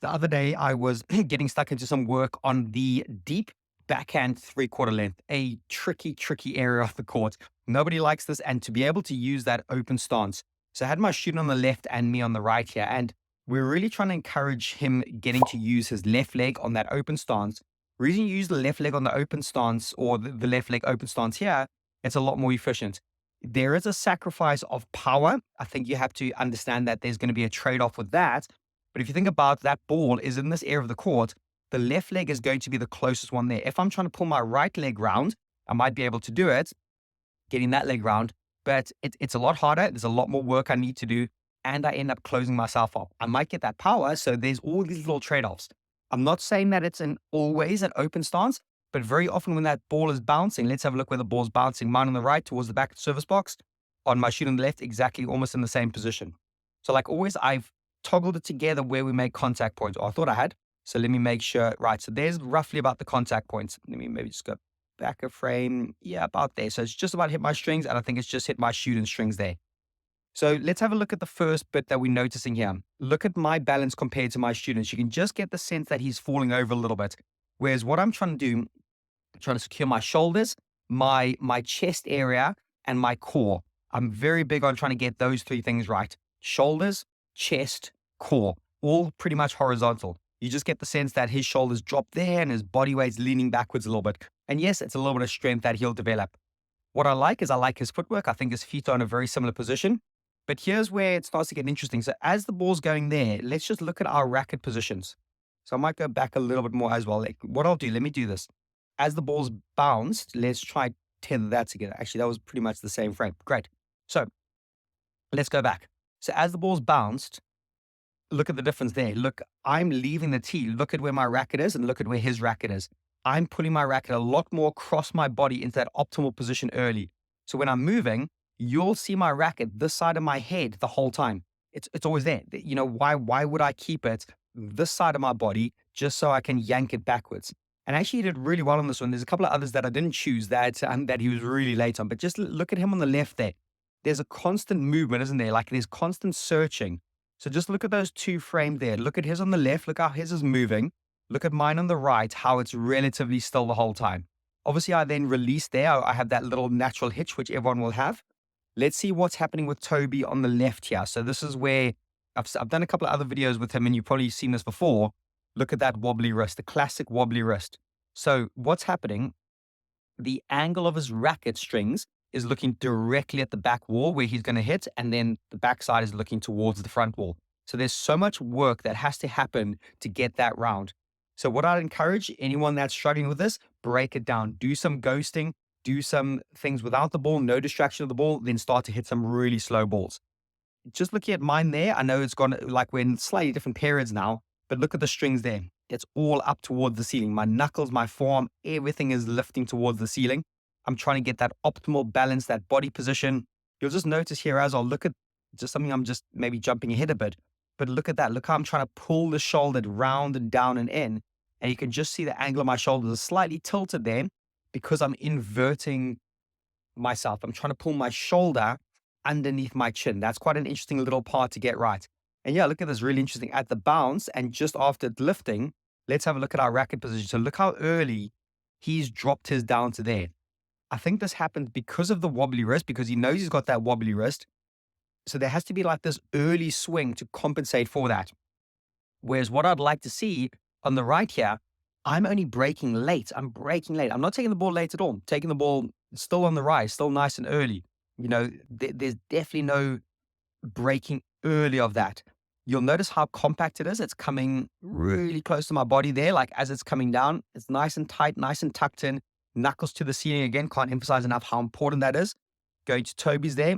The other day, I was getting stuck into some work on the deep backhand 3/4 length, a tricky, tricky area of the court. Nobody likes this. And to be able to use that open stance. So I had my student on the left and me on the right here. And we're really trying to encourage him getting to use his left leg on that open stance. Reason you use the left leg on the open stance or the left leg open stance here, it's a lot more efficient. There is a sacrifice of power. I think you have to understand that there's going to be a trade off with that. But if you think about that ball is in this area of the court, the left leg is going to be the closest one there. If I'm trying to pull my right leg round, I might be able to do it, getting that leg round, but it's a lot harder. There's a lot more work I need to do, and I end up closing myself up. I might get that power, so there's all these little trade-offs. I'm not saying that it's always an open stance, but very often when that ball is bouncing, let's have a look where the ball's bouncing. Mine on the right towards the back of the service box, on my shoot on the left, exactly almost in the same position. So like always, I've toggled it together where we make contact points. Or I thought I had. So let me make sure. Right. So there's roughly about the contact points. Let me maybe just go back a frame. Yeah, about there. So it's just about hit my strings. And I think it's just hit my shooting strings there. So let's have a look at the first bit that we're noticing here. Look at my balance compared to my students. You can just get the sense that he's falling over a little bit. Whereas what I'm trying to do, I'm trying to secure my shoulders, my chest area, and my core. I'm very big on trying to get those three things right. Shoulders, chest, core, all pretty much horizontal. You just get the sense that his shoulders drop there and his body weight's leaning backwards a little bit. And yes, it's a little bit of strength that he'll develop. What I like is I like his footwork. I think his feet are in a very similar position. But here's where it starts to get interesting. So as the ball's going there, let's just look at our racket positions. So I might go back a little bit more as well. Like what I'll do, let me do this. As the ball's bounced, let's try tether that together. Actually, that was pretty much the same frame. Great. So let's go back. So as the ball's bounced, look at the difference there. Look, I'm leaving the tee. Look at where my racket is and look at where his racket is. I'm putting my racket a lot more across my body into that optimal position early. So when I'm moving, you'll see my racket this side of my head the whole time. It's always there. You know, why would I keep it this side of my body just so I can yank it backwards? And actually, he did really well on this one. There's a couple of others that I didn't choose that he was really late on. But just look at him on the left there. There's a constant movement, isn't there? Like there's constant searching. So just look at those two framed there. Look at his on the left. Look how his is moving. Look at mine on the right, how it's relatively still the whole time. Obviously, I then release there. I have that little natural hitch, which everyone will have. Let's see what's happening with Toby on the left here. So this is where I've done a couple of other videos with him, and you've probably seen this before. Look at that wobbly wrist, the classic wobbly wrist. So what's happening? The angle of his racket strings is looking directly at the back wall where he's going to hit, and then the backside is looking towards the front wall. So there's so much work that has to happen to get that round. So what I'd encourage anyone that's struggling with this, break it down, do some ghosting, do some things without the ball, no distraction of the ball, then start to hit some really slow balls. Just looking at mine there, I know it's gone like we're in slightly different periods now, but look at the strings there. It's all up towards the ceiling. My knuckles, my forearm, everything is lifting towards the ceiling. I'm trying to get that optimal balance, that body position. You'll just notice here as I'll look at just something I'm just maybe jumping ahead a bit, but look at that. Look how I'm trying to pull the shoulder round and down and in. And you can just see the angle of my shoulders is slightly tilted there because I'm inverting myself. I'm trying to pull my shoulder underneath my chin. That's quite an interesting little part to get right. And yeah, look at this, really interesting. At the bounce and just after lifting, let's have a look at our racket position. So look how early he's dropped his down to there. I think this happened because of the wobbly wrist, because he knows he's got that wobbly wrist. So there has to be like this early swing to compensate for that. Whereas what I'd like to see on the right here, I'm only breaking late. I'm breaking late. I'm not taking the ball late at all. I'm taking the ball still on the rise, still nice and early. You know, there's definitely no breaking early of that. You'll notice how compact it is. It's coming really close to my body there. Like as it's coming down, it's nice and tight, nice and tucked in, knuckles to the ceiling again. Can't emphasize enough how important that is. Going to Toby's there.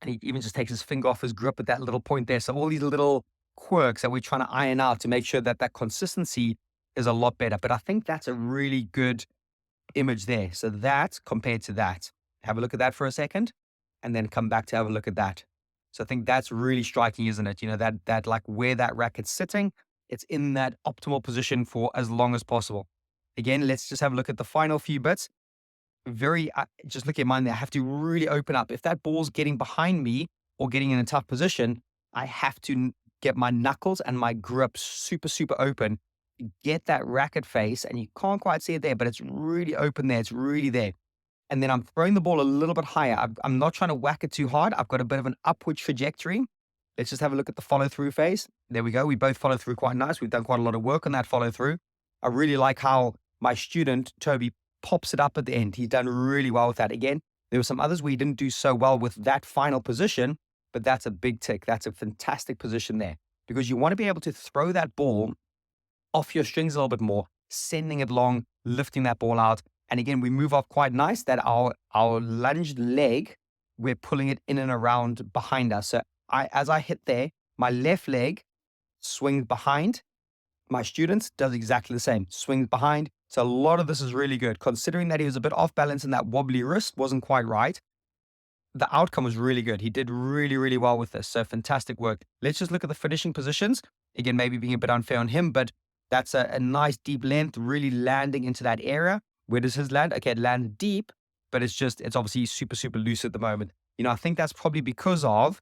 And he even just takes his finger off his grip at that little point there. So all these little quirks that we're trying to iron out to make sure that that consistency is a lot better. But I think that's a really good image there. So that compared to that, have a look at that for a second and then come back to have a look at that. So I think that's really striking, isn't it? You know, that like where that racket's sitting, it's in that optimal position for as long as possible. Again, let's just have a look at the final few bits. Just look at mine there. I have to really open up. If that ball's getting behind me or getting in a tough position, I have to get my knuckles and my grip super, super open, get that racket face, and you can't quite see it there, but it's really open there. It's really there. And then I'm throwing the ball a little bit higher. I'm not trying to whack it too hard. I've got a bit of an upward trajectory. Let's just have a look at the follow through phase. There we go. We both follow through quite nice. We've done quite a lot of work on that follow through. I really like how my student, Toby, pops it up at the end. He's done really well with that. Again, there were some others where he didn't do so well with that final position, but that's a big tick. That's a fantastic position there because you want to be able to throw that ball off your strings a little bit more, sending it long, lifting that ball out. And again, we move off quite nice that our lunged leg, we're pulling it in and around behind us. So as I hit there, my left leg swings behind. My students does exactly the same, swings behind. So a lot of this is really good. Considering that he was a bit off balance and that wobbly wrist wasn't quite right, the outcome was really good. He did really, really well with this. So fantastic work. Let's just look at the finishing positions. Again, maybe being a bit unfair on him, but that's a nice deep length, really landing into that area. Where does his land? Okay, it lands deep, but it's obviously super, super loose at the moment. I think that's probably because of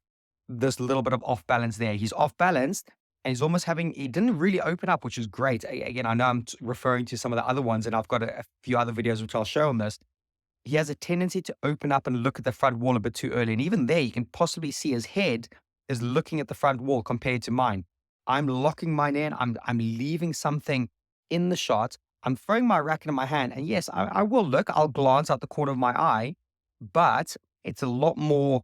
this little bit of off balance there. He's off balanced and he's almost he didn't really open up, which is great. Again, I know I'm referring to some of the other ones and I've got a few other videos which I'll show on this. He has a tendency to open up and look at the front wall a bit too early. And even there, you can possibly see his head is looking at the front wall compared to mine. I'm locking mine in. I'm leaving something in the shot. I'm throwing my racket in my hand. And yes, I will look. I'll glance out the corner of my eye, but it's a lot more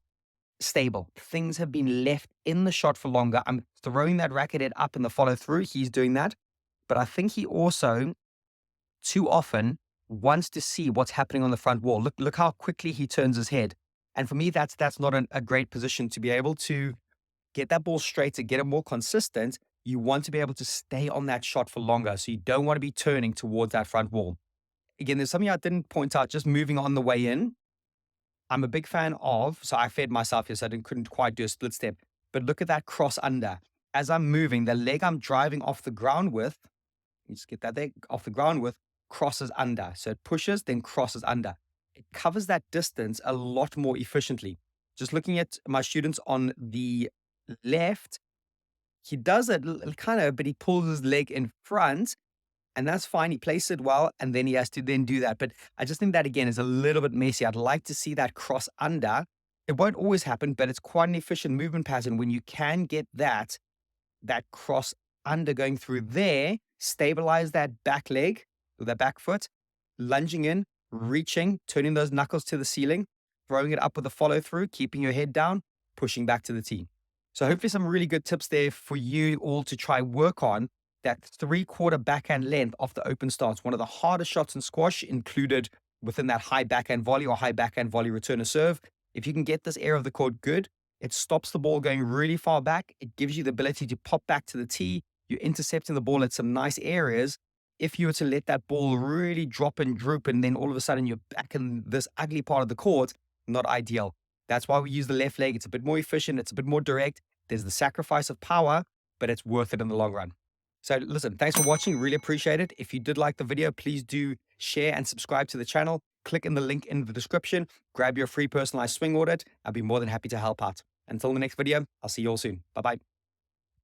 stable. Things have been left in the shot for longer. I'm throwing that racket head up in the follow through. He's doing that. But I think he also, too often, wants to see what's happening on the front wall. Look how quickly he turns his head. And for me, that's not a great position to be able to get that ball straight, to get it more consistent. You want to be able to stay on that shot for longer. So you don't want to be turning towards that front wall. Again, there's something I didn't point out, just moving on the way in. I'm a big fan of, so I fed myself here, so I couldn't quite do a split step. But look at that cross under. As I'm moving, the leg I'm driving off the ground with, you just get that there, off the ground with, crosses under. So it pushes, then crosses under. It covers that distance a lot more efficiently. Just looking at my students on the left, he does it kind of, but he pulls his leg in front, and that's fine. He places it well, and then he has to then do that. But I just think that, again, is a little bit messy. I'd like to see that cross under. It won't always happen, but it's quite an efficient movement pattern when you can get that cross under going through there, stabilize that back leg with that back foot, lunging in, reaching, turning those knuckles to the ceiling, throwing it up with a follow through, keeping your head down, pushing back to the tee. So hopefully some really good tips there for you all to try work on. That 3/4 backhand length off the open stance, one of the hardest shots in squash, included within that high backhand volley or high backhand volley return to serve. If you can get this area of the court good, it stops the ball going really far back. It gives you the ability to pop back to the tee. You're intercepting the ball at some nice areas. If you were to let that ball really drop and droop, and then all of a sudden you're back in this ugly part of the court, not ideal. That's why we use the left leg. It's a bit more efficient. It's a bit more direct. There's the sacrifice of power, but it's worth it in the long run. So listen, thanks for watching. Really appreciate it. If you did like the video, please do share and subscribe to the channel. Click in the link in the description. Grab your free personalized swing audit. I'll be more than happy to help out. Until the next video, I'll see you all soon. Bye-bye.